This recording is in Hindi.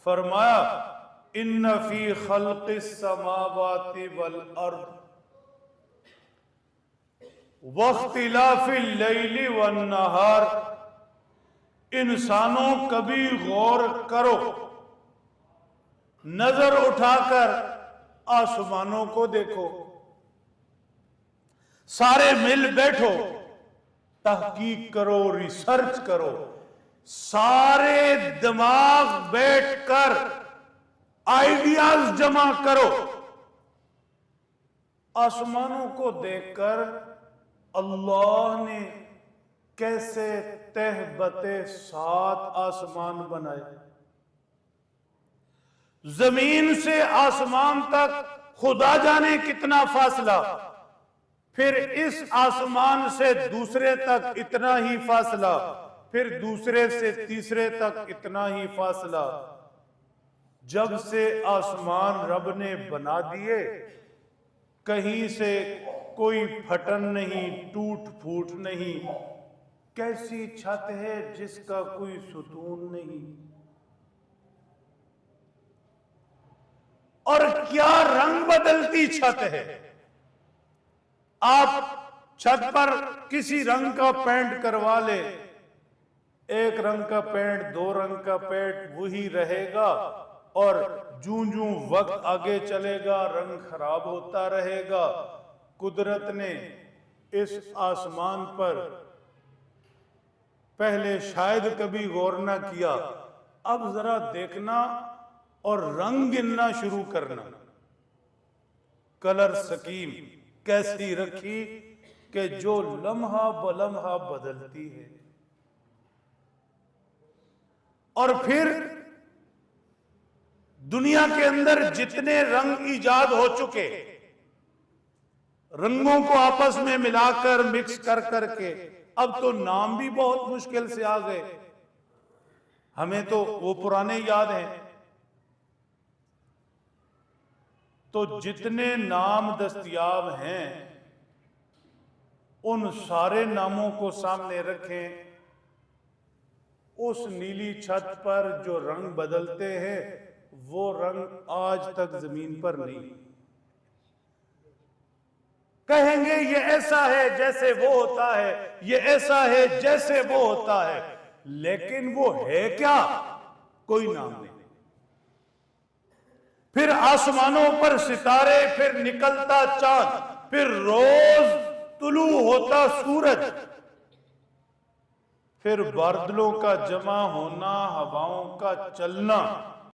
फरमाया इन्न फी खल्क़िस समावाति वल अर्द वख्तिलाफिल लैली वन नहार, इंसानों कभी गौर करो, नजर उठाकर आसमानों को देखो, सारे मिल बैठो, तहकीक करो, रिसर्च करो, सारे दिमाग बैठकर आइडियाज जमा करो। आसमानों को देखकर अल्लाह ने कैसे तहबते 7 आसमान बनाए, जमीन से आसमान तक खुदा जाने कितना फासला, फिर इस आसमान से दूसरे तक इतना ही फासला, फिर दूसरे से तीसरे तक इतना ही फासला। जब से आसमान रब ने बना दिए, कहीं से कोई फटन नहीं, टूट फूट नहीं। कैसी छत है जिसका कोई सुतून नहीं, और क्या रंग बदलती छत है। आप छत पर किसी रंग का पेंट करवा ले, एक रंग का पेंट, 2 रंग का पेंट वही रहेगा, और जूं जूं वक्त आगे चलेगा रंग खराब होता रहेगा। कुदरत ने इस आसमान पर पहले शायद कभी गौर ना किया, अब जरा देखना और रंग गिनना शुरू करना। कलर स्कीम कैसी रखी कि जो लम्हा बलम्हा बदलती है। और फिर दुनिया के अंदर जितने रंग इजाद हो चुके, रंगों को आपस में मिलाकर मिक्स कर करके, अब तो नाम भी बहुत मुश्किल से आ गए। हमें तो वो पुराने याद हैं। तो जितने नाम दस्तयाब हैं, उन सारे नामों को सामने रखें। उस नीली छत पर जो रंग बदलते हैं, वो रंग आज तक जमीन पर नहीं। कहेंगे ये ऐसा है जैसे वो होता है, ये ऐसा है जैसे वो होता है, लेकिन वो है क्या? कोई नाम नहीं। फिर आसमानों पर सितारे, फिर निकलता चांद, फिर रोज तुलू होता सूरज, फिर बादलों का जमा होना, हवाओं का चलना,